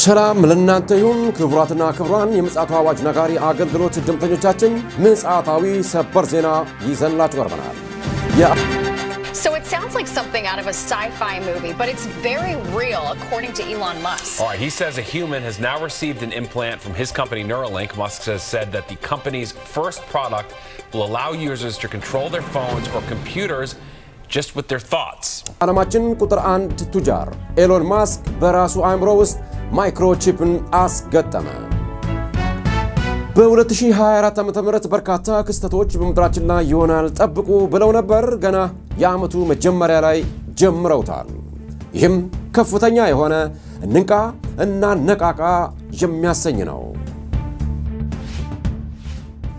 ሰላም ለእናንተ ይሁን ክቡራትና ክቡራን የምጽአቱ አዋጅ ነጋሪ አገልግሎት ድምተኞቻችን ምጽአታዊ ሰበር ዜና ይዘንላችሁ ቀርበናል። So it sounds like something out of a sci-fi movie, but it's very real according to Elon Musk. All right, he says a human has now received an implant from his company Neuralink. Musk has said that the company's first product will allow users to control their phones or computers just with their thoughts. ዓለማችን ቁጥር 1 ቱጃር ኤሎን ማስክ በራሱ አእምሮ ውስጥ ማይክሮቺፕን አስገጠመ። በ2024 ዓ.ም በርካታ ክስተቶች በምድራችን ላይ ይሆናል ጠብቁ ብለው ነበር። ገና የዓመቱ መጀመሪያ ላይ ጀምረውታል። ይህም ከፍተኛ የሆነ እንንቃ እና ነቃቃ የሚያሰኝ ነው።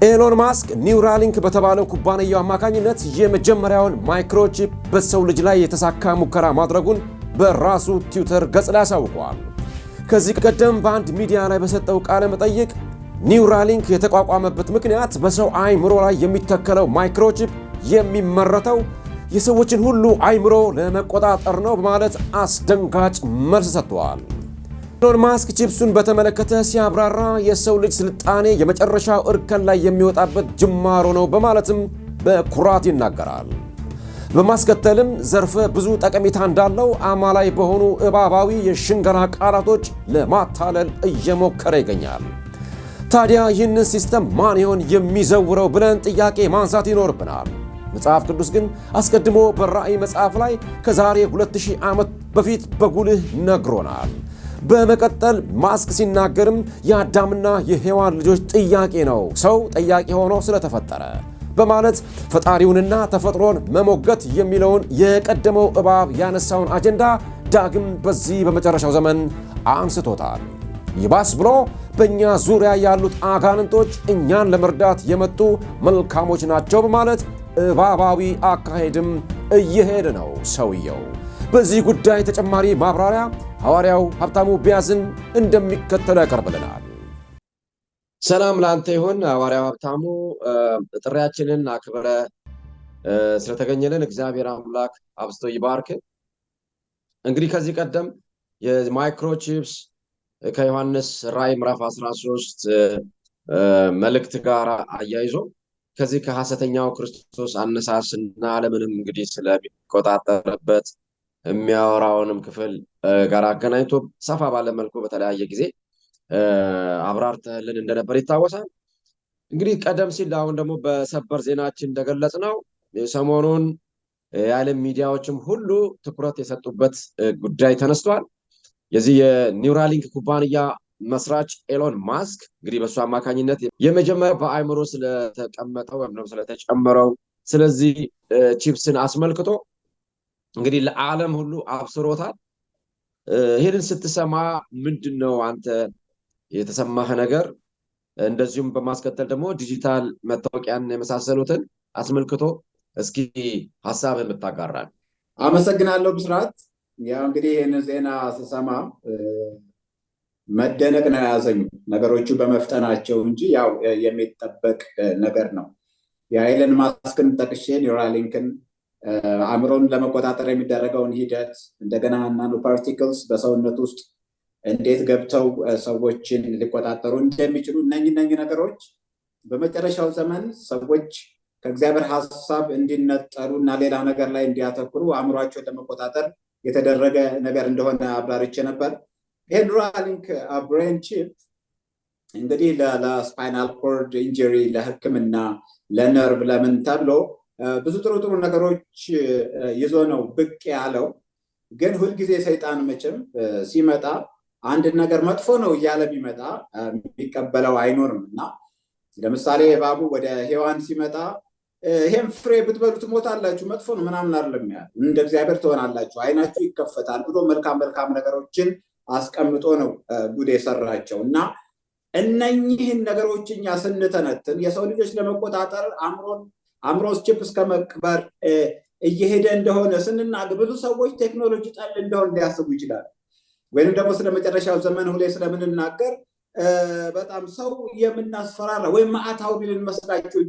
ኤሎን ማስክ ኒውራሊንክ በተባለው ኩባንያው አማካኝነት የመጀመሪያውን ማይክሮቺፕ በሰው ልጅ ላይ የተሳካ ሙከራ ማድረጉን በራሱ ትዊተር ገጽ ላይ አሳውቋል። ከዚህ ቀደም በአንድ ሚዲያ ላይ በሰጠው ቃለ መጠይቅ ኒውራሊንክ የተቋቋመበት ምክንያት በሰው አይምሮ ላይ የሚተከለው ማይክሮቺፕ የሚመረተው የሰዎችን ሁሉ አይምሮ ለመቆጣጠር ነው በማለት አስደንጋጭ መልስ ሰጥቷል። ኤሎን ማስክ ቺፕሱን በተመለከተ ሲያብራራ የሰው ልጅ ስልጣኔ የመጨረሻው እርከን ላይ የሚወጣበት ጅማሮ ነው በማለትም በኩራት ይናገራል። በማስከተልም ዘርፈ ብዙ ጠቀሜታ እንዳለው አማላይ በሆኑ እባባዊ የሽንገላ ቃላቶች ለማታለል እየሞከረ ይገኛል። ታዲያ ይህንን ሲስተም ማን ይሆን የሚዘውረው ብለን ጥያቄ ማንሳት ይኖርብናል። መጽሐፍ ቅዱስ ግን አስቀድሞ በራእይ መጽሐፍ ላይ ከዛሬ 2000 ዓመት በፊት በጉልህ ነግሮናል። በመቀጠል ማስክ ሲናገርም የአዳምና የሔዋን ልጆች ጥያቄ ነው ሰው ጠያቂ ሆኖ ስለተፈጠረ በማለት ፈጣሪውንና ተፈጥሮን መሞገት የሚለውን የቀደመው እባብ ያነሳውን አጀንዳ ዳግም በዚህ በመጨረሻው ዘመን አንስቶታል። ይባስ ብሎ በእኛ ዙሪያ ያሉት አጋንንቶች እኛን ለመርዳት የመጡ መልካሞች ናቸው በማለት እባባዊ አካሄድም እየሄደ ነው ሰውየው። በዚህ ጉዳይ ተጨማሪ ማብራሪያ ሐዋርያው ሀብታሙ ቢያዝን እንደሚከተለው ያቀርብልናል። ሰላም ላንተ ይሁን ሐዋርያው ሀብታሙ። ጥሪያችንን አክብረ ስለተገኘልን እግዚአብሔር አምላክ አብዝቶ ይባርክ። እንግዲህ ከዚህ ቀደም የማይክሮቺፕስ ከዮሐንስ ራእይ ምዕራፍ 13 መልእክት ጋር አያይዞ ከዚህ ከሐሰተኛው ክርስቶስ አነሳስና ዓለምንም እንግዲህ ስለሚቆጣጠርበት የሚያወራውንም ክፍል ጋር አገናኝቶ ሰፋ ባለ መልኩ በተለያየ ጊዜ አብራርተህልን እንደነበር ይታወሳል። እንግዲህ ቀደም ሲል አሁን ደግሞ በሰበር ዜናችን እንደገለጽነው ሰሞኑን የዓለም ሚዲያዎችም ሁሉ ትኩረት የሰጡበት ጉዳይ ተነስቷል። የዚህ የኒውራሊንክ ኩባንያ መስራች ኤሎን ማስክ እንግዲህ በሱ አማካኝነት የመጀመሪያው በአይምሮ ስለተቀመጠው ወይም ደግሞ ስለተጨመረው ስለዚህ ቺፕስን አስመልክቶ እንግዲህ ለዓለም ሁሉ አብስሮታል። ይሄንን ስትሰማ ምንድነው አንተ የተሰማህ ነገር? እንደዚሁም በማስከተል ደግሞ ዲጂታል መታወቂያን የመሳሰሉትን አስመልክቶ እስኪ ሐሳብ የምታጋራን። አመሰግናለሁ ብስራት። ያው እንግዲህ ይሄንን ዜና ስሰማ መደነቅ ነው ያዘኝ ነገሮቹ በመፍጠናቸው እንጂ ያው የሚጠበቅ ነገር ነው። የኤሎን ማስክን ጠቅሼ ኒውራሊንክን አእምሮን ለመቆጣጠር የሚደረገውን ሂደት እንደገና ናኖ ፓርቲክልስ በሰውነት ውስጥ እንዴት ገብተው ሰዎችን ሊቆጣጠሩ እንደሚችሉ እነኚህ ነገሮች በመጨረሻው ዘመን ሰዎች ከእግዚአብሔር ሐሳብ እንዲነጠሉ እና ሌላ ነገር ላይ እንዲያተኩሩ አእምሯቸውን ለመቆጣጠር የተደረገ ነገር እንደሆነ አብራርቼ ነበር። ይሄ ኒውራሊንክ ብሬን ቺፕ እንግዲህ ለስፓይናል ኮርድ ኢንጀሪ፣ ለሕክምና፣ ለነርቭ ለምን ተብሎ ብዙ ጥሩ ነገሮች ይዞ ነው ብቅ ያለው። ግን ሁልጊዜ ሰይጣን መቼም ሲመጣ አንድ ነገር መጥፎ ነው እያለ ቢመጣ የሚቀበለው አይኖርም እና ለምሳሌ እባቡ ወደ ሔዋን ሲመጣ ይሄን ፍሬ ብትበሉ ትሞታላችሁ፣ መጥፎ ነው ምናምን አይደለም ያለ፣ እንደ እግዚአብሔር ትሆናላችሁ፣ አይናችሁ ይከፈታል ብሎ መልካም ነገሮችን አስቀምጦ ነው ጉድ የሰራቸው እና እነኚህን ነገሮች እኛ ስንተነትን የሰው ልጆች ለመቆጣጠር አእምሮስ ቺፕ እስከ መቅበር እየሄደ እንደሆነ ስንናገር ብዙ ሰዎች ቴክኖሎጂ ጠል እንደሆነ ሊያስቡ ይችላል። ወይንም ደግሞ ስለመጨረሻው ዘመን ሁሌ ስለምንናገር በጣም ሰው የምናስፈራራ ወይም ማዕታዊ ልንመስላቸው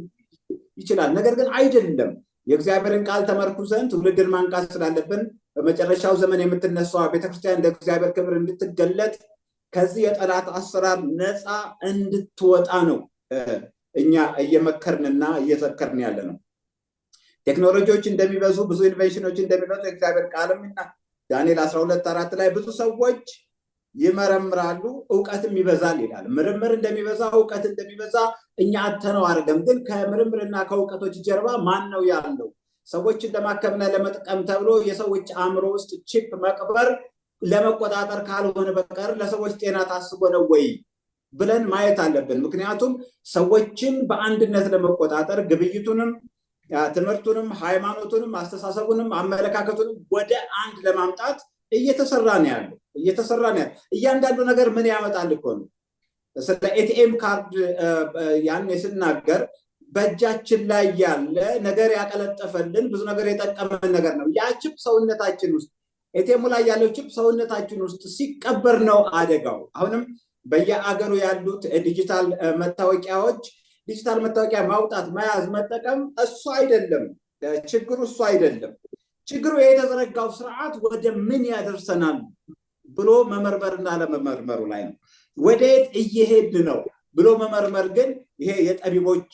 ይችላል። ነገር ግን አይደለም። የእግዚአብሔርን ቃል ተመርኩዘን ትውልድን ማንቃት ስላለብን በመጨረሻው ዘመን የምትነሳው ቤተክርስቲያን እንደ እግዚአብሔር ክብር እንድትገለጥ ከዚህ የጠላት አሰራር ነፃ እንድትወጣ ነው እኛ እየመከርንና እየዘከርን ያለ ነው። ቴክኖሎጂዎች እንደሚበዙ ብዙ ኢንቬንሽኖች እንደሚበዙ የእግዚአብሔር ቃልምና ዳንኤል 12:4 ላይ ብዙ ሰዎች ይመረምራሉ እውቀትም ይበዛል ይላል። ምርምር እንደሚበዛ እውቀት እንደሚበዛ እኛ አተነው አይደለም። ግን ከምርምርና ከእውቀቶች ጀርባ ማን ነው ያለው? ሰዎችን ለማከምና ለመጥቀም ተብሎ የሰዎች አእምሮ ውስጥ ቺፕ መቅበር ለመቆጣጠር ካልሆነ በቀር ለሰዎች ጤና ታስቦ ነው ወይ ብለን ማየት አለብን። ምክንያቱም ሰዎችን በአንድነት ለመቆጣጠር ግብይቱንም፣ ትምህርቱንም፣ ሃይማኖቱንም፣ አስተሳሰቡንም፣ አመለካከቱንም ወደ አንድ ለማምጣት እየተሰራ ነው ያለው። እያንዳንዱ ነገር ምን ያመጣል እኮ ነው። ስለ ኤቲኤም ካርድ ያን ስናገር በእጃችን ላይ ያለ ነገር ያቀለጠፈልን ብዙ ነገር የጠቀመን ነገር ነው። ያ ቺፕ ሰውነታችን ውስጥ ኤቲኤሙ ላይ ያለው ቺፕ ሰውነታችን ውስጥ ሲቀበር ነው አደጋው። አሁንም በየአገሩ ያሉት ዲጂታል መታወቂያዎች ዲጂታል መታወቂያ ማውጣት፣ መያዝ፣ መጠቀም እሱ አይደለም ችግሩ፣ እሱ አይደለም ችግሩ። የተዘረጋው ስርዓት ወደ ምን ያደርሰናል ብሎ መመርመርና ለመመርመሩ ላይ ነው። ወዴት እየሄድ ነው ብሎ መመርመር ግን ይሄ የጠቢቦች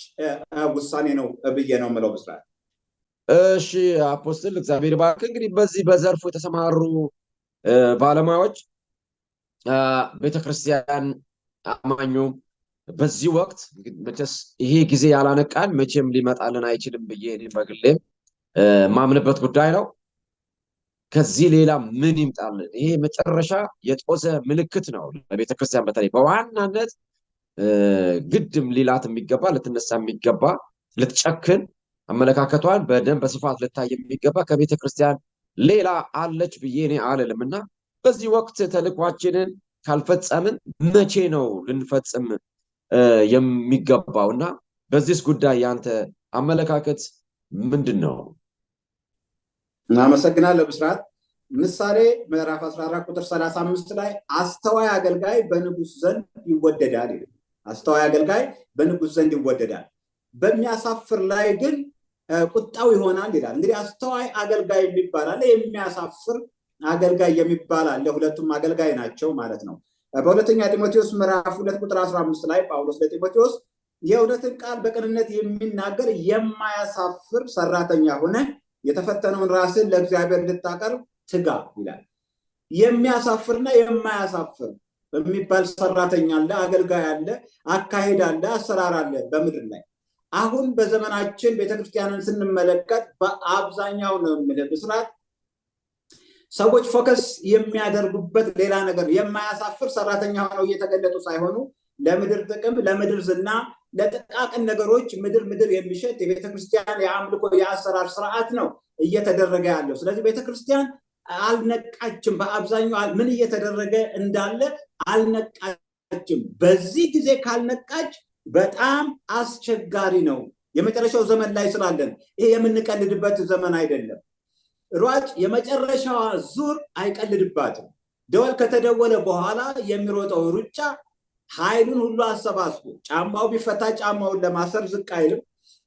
ውሳኔ ነው ብዬ ነው የምለው። ብስራት እሺ አፖስትል እግዚአብሔር ባርክ። እንግዲህ በዚህ በዘርፉ የተሰማሩ ባለሙያዎች ቤተክርስቲያን አማኙ በዚህ ወቅት መቼስ ይሄ ጊዜ ያላነቃን መቼም ሊመጣልን አይችልም ብዬ እኔ በግሌም ማምንበት ጉዳይ ነው። ከዚህ ሌላ ምን ይምጣልን? ይሄ መጨረሻ የጦዘ ምልክት ነው ለቤተክርስቲያን በተለይ በዋናነት ግድም ሊላት የሚገባ ልትነሳ የሚገባ ልትጨክን አመለካከቷን በደንብ በስፋት ልታይ የሚገባ ከቤተክርስቲያን ሌላ አለች ብዬ እኔ አልልምና በዚህ ወቅት ተልኳችንን ካልፈጸምን መቼ ነው ልንፈጽም የሚገባውና በዚህ ጉዳይ ያንተ አመለካከት ምንድን ነው? እናመሰግናለሁ ብስራት። ምሳሌ ምዕራፍ 14 ቁጥር 35 ላይ አስተዋይ አገልጋይ በንጉስ ዘንድ ይወደዳል ይላል። አስተዋይ አገልጋይ በንጉስ ዘንድ ይወደዳል፣ በሚያሳፍር ላይ ግን ቁጣው ይሆናል ይላል። እንግዲህ አስተዋይ አገልጋይ የሚባል አለ፣ የሚያሳፍር አገልጋይ የሚባል አለ። ሁለቱም አገልጋይ ናቸው ማለት ነው። በሁለተኛ ጢሞቴዎስ ምዕራፍ 2 ቁጥር 15 ላይ ጳውሎስ ለጢሞቴዎስ የእውነትን ቃል በቅንነት የሚናገር የማያሳፍር ሰራተኛ ሆነ የተፈተነውን ራስን ለእግዚአብሔር እንድታቀርብ ትጋ ይላል። የሚያሳፍርና የማያሳፍር የሚባል ሰራተኛ አለ፣ አገልጋይ አለ፣ አካሄድ አለ፣ አሰራር አለ በምድር ላይ። አሁን በዘመናችን ቤተክርስቲያንን ስንመለከት በአብዛኛው ነው የሚለው ብስራት ሰዎች ፎከስ የሚያደርጉበት ሌላ ነገር የማያሳፍር ሰራተኛ ሆነው እየተገለጡ ሳይሆኑ ለምድር ጥቅም፣ ለምድር ዝና፣ ለጥቃቅን ነገሮች ምድር የሚሸጥ የቤተክርስቲያን የአምልኮ የአሰራር ስርዓት ነው እየተደረገ ያለው። ስለዚህ ቤተክርስቲያን አልነቃችም። በአብዛኛው ምን እየተደረገ እንዳለ አልነቃችም። በዚህ ጊዜ ካልነቃች በጣም አስቸጋሪ ነው። የመጨረሻው ዘመን ላይ ስላለን ይሄ የምንቀልድበት ዘመን አይደለም። ሯጭ የመጨረሻዋ ዙር አይቀልድባትም። ደወል ከተደወለ በኋላ የሚሮጠው ሩጫ ኃይሉን ሁሉ አሰባስቦ ጫማው ቢፈታ ጫማውን ለማሰር ዝቅ አይልም፣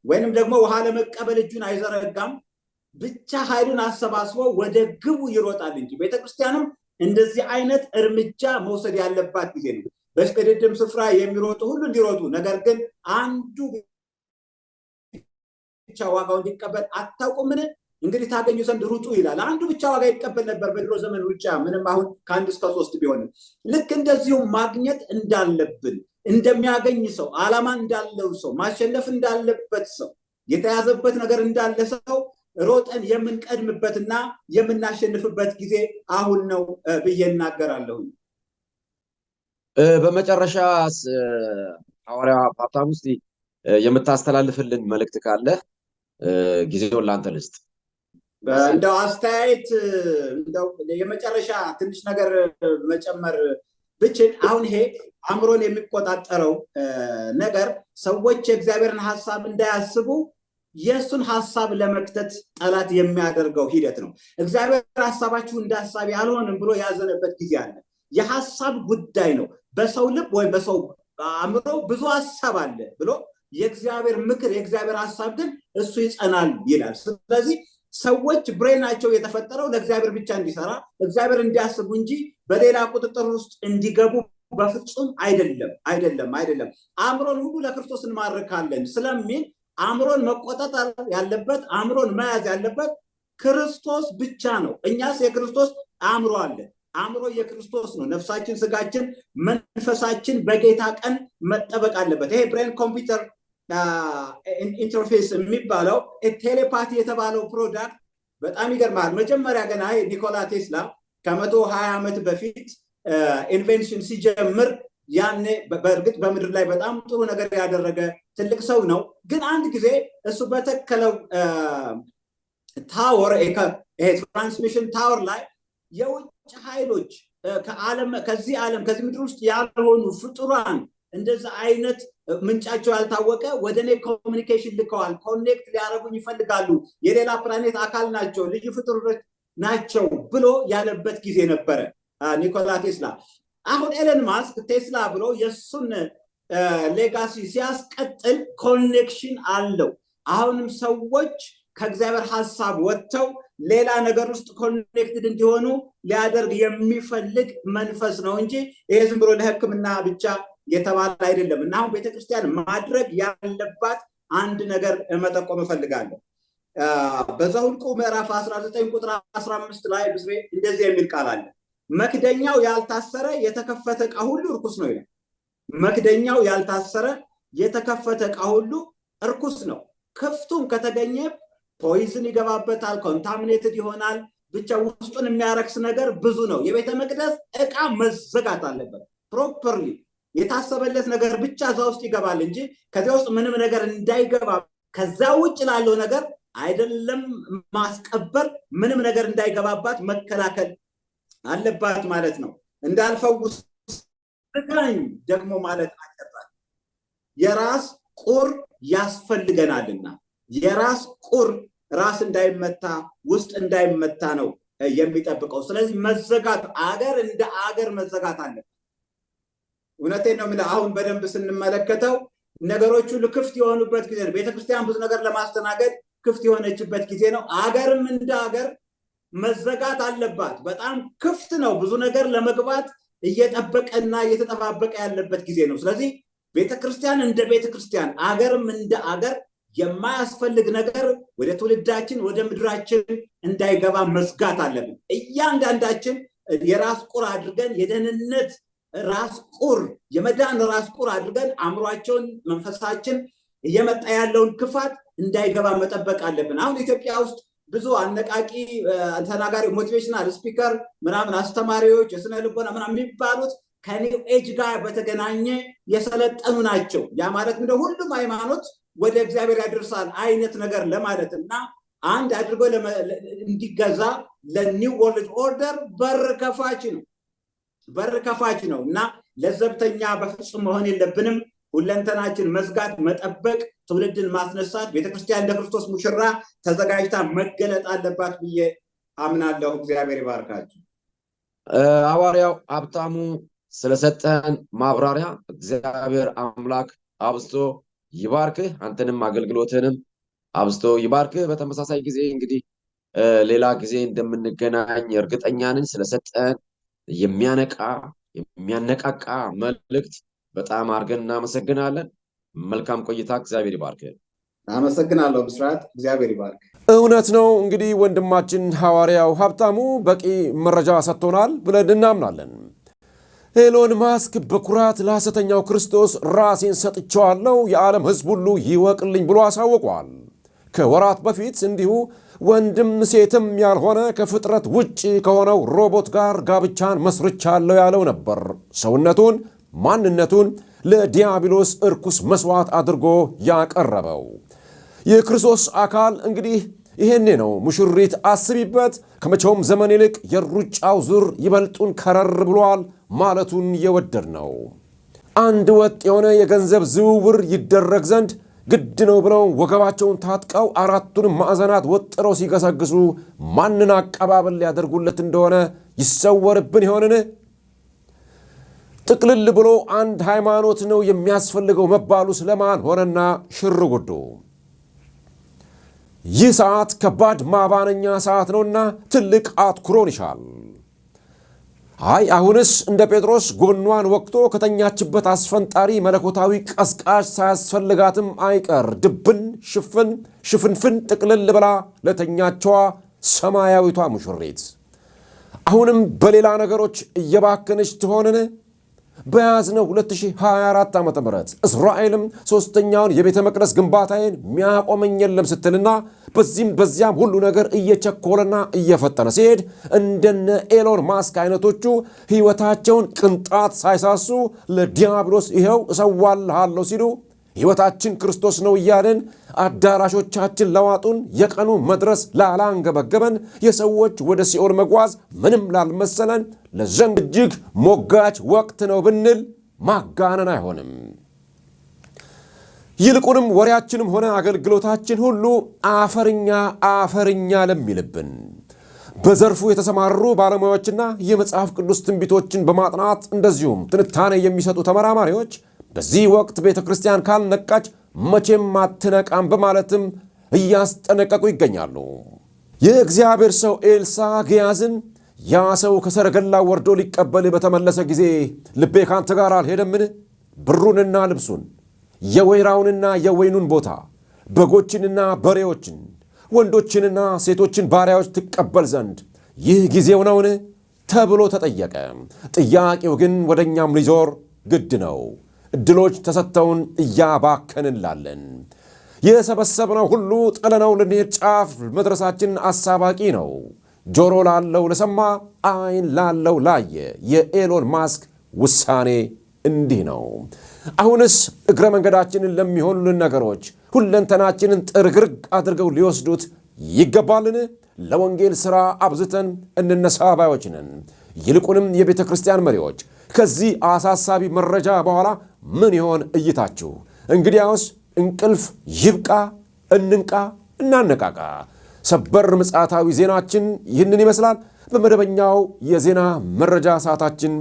ወይንም ደግሞ ውሃ ለመቀበል እጁን አይዘረጋም። ብቻ ኃይሉን አሰባስቦ ወደ ግቡ ይሮጣል እንጂ ቤተክርስቲያንም እንደዚህ አይነት እርምጃ መውሰድ ያለባት ጊዜ ነው። በሽቅድድም ስፍራ የሚሮጡ ሁሉ እንዲሮጡ፣ ነገር ግን አንዱ ብቻ ዋጋው እንዲቀበል አታውቁምን? እንግዲህ ታገኙ ዘንድ ሩጡ ይላል። አንዱ ብቻ ዋጋ ይቀበል ነበር በድሮ ዘመን ሩጫ፣ ምንም አሁን ከ1 እስከ 3 ቢሆንም። ልክ እንደዚሁ ማግኘት እንዳለብን እንደሚያገኝ ሰው፣ ዓላማ እንዳለው ሰው፣ ማሸነፍ እንዳለበት ሰው፣ የተያዘበት ነገር እንዳለ ሰው ሮጠን የምንቀድምበትና የምናሸንፍበት ጊዜ አሁን ነው ብዬ እናገራለሁ። በመጨረሻ ሐዋርያ ሀብታሙ እስቲ የምታስተላልፍልን መልእክት ካለ ጊዜውን ላንተ ልስጥ። እንደው አስተያየት እንደው የመጨረሻ ትንሽ ነገር መጨመር ብችል፣ አሁን ይሄ አእምሮን የሚቆጣጠረው ነገር ሰዎች የእግዚአብሔርን ሐሳብ እንዳያስቡ የእሱን ሐሳብ ለመክተት ጠላት የሚያደርገው ሂደት ነው። እግዚአብሔር ሐሳባችሁ እንደ ሐሳቤ አልሆንም ብሎ ያዘነበት ጊዜ አለ። የሐሳብ ጉዳይ ነው። በሰው ልብ ወይም በሰው አእምሮ ብዙ ሐሳብ አለ ብሎ የእግዚአብሔር ምክር የእግዚአብሔር ሐሳብ ግን እሱ ይጸናል ይላል። ስለዚህ ሰዎች ብሬናቸው የተፈጠረው ለእግዚአብሔር ብቻ እንዲሰራ እግዚአብሔር እንዲያስቡ እንጂ በሌላ ቁጥጥር ውስጥ እንዲገቡ በፍጹም አይደለም። አእምሮን ሁሉ ለክርስቶስ እንማርካለን ስለሚል አእምሮን መቆጣጠር ያለበት አእምሮን መያዝ ያለበት ክርስቶስ ብቻ ነው። እኛስ የክርስቶስ አእምሮ አለ። አእምሮ የክርስቶስ ነው። ነፍሳችን፣ ስጋችን፣ መንፈሳችን በጌታ ቀን መጠበቅ አለበት። ይሄ ብሬን ኮምፒውተር ኢንተርፌስ የሚባለው ቴሌፓቲ የተባለው ፕሮዳክት በጣም ይገርማል። መጀመሪያ ገና ኒኮላ ቴስላ ከ120 ዓመት በፊት ኢንቬንሽን ሲጀምር ያኔ በእርግጥ በምድር ላይ በጣም ጥሩ ነገር ያደረገ ትልቅ ሰው ነው። ግን አንድ ጊዜ እሱ በተከለው ታወር ትራንስሚሽን ታወር ላይ የውጭ ኃይሎች ከዚህ ዓለም ከዚህ ምድር ውስጥ ያልሆኑ ፍጡራን እንደዛ አይነት ምንጫቸው ያልታወቀ ወደ እኔ ኮሚኒኬሽን ልከዋል፣ ኮኔክት ሊያደርጉኝ ይፈልጋሉ፣ የሌላ ፕላኔት አካል ናቸው፣ ልዩ ፍጡሮች ናቸው ብሎ ያለበት ጊዜ ነበረ ኒኮላ ቴስላ። አሁን ኤለን ማስክ ቴስላ ብሎ የእሱን ሌጋሲ ሲያስቀጥል ኮኔክሽን አለው። አሁንም ሰዎች ከእግዚአብሔር ሀሳብ ወጥተው ሌላ ነገር ውስጥ ኮኔክትድ እንዲሆኑ ሊያደርግ የሚፈልግ መንፈስ ነው እንጂ ይሄ ዝም ብሎ ለሕክምና ብቻ የተባለ አይደለም። እና አሁን ቤተክርስቲያን ማድረግ ያለባት አንድ ነገር መጠቆም እፈልጋለሁ። በዘኍልቍ ምዕራፍ 19 ቁጥር 15 ላይ እንደዚህ የሚል ቃል አለ። መክደኛው ያልታሰረ የተከፈተ ዕቃ ሁሉ እርኩስ ነው ይላል። መክደኛው ያልታሰረ የተከፈተ ዕቃ ሁሉ እርኩስ ነው። ክፍቱም ከተገኘ ፖይዝን ይገባበታል፣ ኮንታሚኔትድ ይሆናል። ብቻ ውስጡን የሚያረክስ ነገር ብዙ ነው። የቤተ መቅደስ ዕቃ መዘጋት አለበት። ፕሮፐርሊ የታሰበለት ነገር ብቻ እዛ ውስጥ ይገባል እንጂ ከዚያ ውስጥ ምንም ነገር እንዳይገባ፣ ከዛ ውጭ ላለው ነገር አይደለም ማስቀበር፣ ምንም ነገር እንዳይገባባት መከላከል አለባት ማለት ነው። እንዳልፈውስ ጋኝ ደግሞ ማለት አለባት። የራስ ቁር ያስፈልገናልና የራስ ቁር ራስ እንዳይመታ ውስጥ እንዳይመታ ነው የሚጠብቀው። ስለዚህ መዘጋት አገር እንደ አገር መዘጋት አለ። እውነቴን ነው የምልህ። አሁን በደንብ ስንመለከተው ነገሮች ሁሉ ክፍት የሆኑበት ጊዜ ነው። ቤተክርስቲያን ብዙ ነገር ለማስተናገድ ክፍት የሆነችበት ጊዜ ነው። አገርም እንደ አገር መዘጋት አለባት። በጣም ክፍት ነው። ብዙ ነገር ለመግባት እየጠበቀና እየተጠባበቀ ያለበት ጊዜ ነው። ስለዚህ ቤተክርስቲያን እንደ ቤተክርስቲያን፣ አገርም እንደ አገር የማያስፈልግ ነገር ወደ ትውልዳችን ወደ ምድራችን እንዳይገባ መዝጋት አለብን። እያንዳንዳችን የራስ ቁር አድርገን የደህንነት ራስ ቁር የመዳን ራስ ቁር አድርገን አእምሯቸውን መንፈሳችን እየመጣ ያለውን ክፋት እንዳይገባ መጠበቅ አለብን። አሁን ኢትዮጵያ ውስጥ ብዙ አነቃቂ ተናጋሪ ሞቲቬሽናል ስፒከር ምናምን አስተማሪዎች የስነ ልቦና ምናምን የሚባሉት ከኒው ኤጅ ጋር በተገናኘ የሰለጠኑ ናቸው። ያ ማለት እንደ ሁሉም ሃይማኖት ወደ እግዚአብሔር ያደርሳል አይነት ነገር ለማለት እና አንድ አድርጎ እንዲገዛ ለኒው ወርልድ ኦርደር በር ከፋች ነው እና ለዘብተኛ በፍጹም መሆን የለብንም። ሁለንተናችን መዝጋት፣ መጠበቅ፣ ትውልድን ማስነሳት፣ ቤተክርስቲያን እንደ ክርስቶስ ሙሽራ ተዘጋጅታ መገለጥ አለባት ብዬ አምናለሁ። እግዚአብሔር ይባርካችሁ። ሐዋርያው ሀብታሙ ስለሰጠን ማብራሪያ እግዚአብሔር አምላክ አብዝቶ ይባርክህ። አንተንም አገልግሎትንም አብዝቶ ይባርክህ። በተመሳሳይ ጊዜ እንግዲህ ሌላ ጊዜ እንደምንገናኝ እርግጠኛ ነን። ስለሰጠን የሚያነቃቃ መልእክት በጣም አድርገን እናመሰግናለን። መልካም ቆይታ። እግዚአብሔር ይባርክህ። አመሰግናለሁ ብስራት። እግዚአብሔር ይባርክ። እውነት ነው። እንግዲህ ወንድማችን ሐዋርያው ሀብታሙ በቂ መረጃ ሰጥቶናል ብለን እናምናለን። ኤሎን ማስክ በኩራት ለሐሰተኛው ክርስቶስ ራሴን ሰጥቼዋለሁ፣ የዓለም ሕዝብ ሁሉ ይወቅልኝ ብሎ አሳውቋል። ከወራት በፊት እንዲሁ ወንድም ሴትም ያልሆነ ከፍጥረት ውጭ ከሆነው ሮቦት ጋር ጋብቻን መስርቻለሁ ያለው ነበር። ሰውነቱን፣ ማንነቱን ለዲያብሎስ እርኩስ መስዋዕት አድርጎ ያቀረበው የክርስቶስ አካል እንግዲህ ይሄኔ ነው ሙሽሪት አስቢበት፣ ከመቼውም ዘመን ይልቅ የሩጫው ዙር ይበልጡን ከረር ብሏል ማለቱን የወደድ ነው። አንድ ወጥ የሆነ የገንዘብ ዝውውር ይደረግ ዘንድ ግድ ነው ብለው ወገባቸውን ታጥቀው አራቱንም ማዕዘናት ወጥረው ሲገሰግሱ ማንን አቀባበል ሊያደርጉለት እንደሆነ ይሰወርብን ይሆንን? ጥቅልል ብሎ አንድ ሃይማኖት ነው የሚያስፈልገው መባሉ ስለማን ሆነና ሽርጉዱ? ይህ ሰዓት ከባድ ማባነኛ ሰዓት ነውና ትልቅ አትኩሮን ይሻል። አይ አሁንስ እንደ ጴጥሮስ ጎኗን ወቅቶ ከተኛችበት አስፈንጣሪ መለኮታዊ ቀስቃሽ ሳያስፈልጋትም አይቀር ድብን ሽፍንፍን ጥቅልል ብላ ለተኛቸዋ ሰማያዊቷ ሙሽሪት አሁንም በሌላ ነገሮች እየባከነች ትሆንን? በያዝነው 2024 ዓ.ም እስራኤልም ሶስተኛውን የቤተ መቅደስ ግንባታዬን ሚያቆመኝ የለም ስትልና በዚያም ሁሉ ነገር እየቸኮለና እየፈጠነ ሲሄድ እንደነ ኤሎን ማስክ አይነቶቹ ሕይወታቸውን ቅንጣት ሳይሳሱ ለዲያብሎስ ይኸው እሰዋልሃለሁ ሲሉ ሕይወታችን ክርስቶስ ነው እያልን አዳራሾቻችን ለዋጡን የቀኑ መድረስ ላላንገበገበን የሰዎች ወደ ሲኦል መጓዝ ምንም ላልመሰለን ለዘንድ እጅግ ሞጋች ወቅት ነው ብንል ማጋነን አይሆንም። ይልቁንም ወሬያችንም ሆነ አገልግሎታችን ሁሉ አፈርኛ ለሚልብን በዘርፉ የተሰማሩ ባለሙያዎችና የመጽሐፍ ቅዱስ ትንቢቶችን በማጥናት እንደዚሁም ትንታኔ የሚሰጡ ተመራማሪዎች በዚህ ወቅት ቤተ ክርስቲያን ካልነቃች መቼም አትነቃም በማለትም እያስጠነቀቁ ይገኛሉ። የእግዚአብሔር ሰው ኤልሳ ግያዝን ያ ሰው ከሰረገላ ወርዶ ሊቀበል በተመለሰ ጊዜ ልቤ ካንተ ጋር አልሄደምን? ብሩንና ልብሱን፣ የወይራውንና የወይኑን ቦታ፣ በጎችንና በሬዎችን፣ ወንዶችንና ሴቶችን ባሪያዎች ትቀበል ዘንድ ይህ ጊዜው ነውን? ተብሎ ተጠየቀ። ጥያቄው ግን ወደኛም ሊዞር ግድ ነው። እድሎች ተሰጥተውን እያባከንላለን። የሰበሰብነው ሁሉ ጥለነው ልንሄድ ጫፍ መድረሳችን አሳባቂ ነው። ጆሮ ላለው ለሰማ፣ አይን ላለው ላየ የኤሎን ማስክ ውሳኔ እንዲህ ነው። አሁንስ እግረ መንገዳችንን ለሚሆኑልን ነገሮች ሁለንተናችንን ጥርግርግ አድርገው ሊወስዱት ይገባልን? ለወንጌል ሥራ አብዝተን እንነሳ ባዮች ነን። ይልቁንም የቤተ ክርስቲያን መሪዎች ከዚህ አሳሳቢ መረጃ በኋላ ምን ይሆን እይታችሁ? እንግዲያውስ እንቅልፍ ይብቃ፣ እንንቃ፣ እናነቃቃ። ሰበር ምጽአታዊ ዜናችን ይህንን ይመስላል። በመደበኛው የዜና መረጃ ሰዓታችን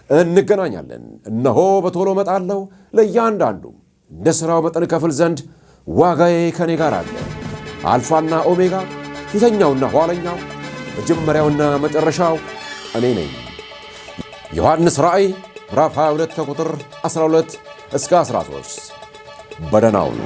እንገናኛለን። እነሆ በቶሎ መጣለሁ፣ ለእያንዳንዱ እንደ ሥራው መጠን ከፍል ዘንድ ዋጋዬ ከኔ ጋር አለ። አልፋና ኦሜጋ፣ ፊተኛውና ኋለኛው፣ መጀመሪያውና መጨረሻው እኔ ነኝ። ዮሐንስ ራእይ ምዕራፍ 22 ከቁጥር 12 እስከ 13። በደህና ሁኑ።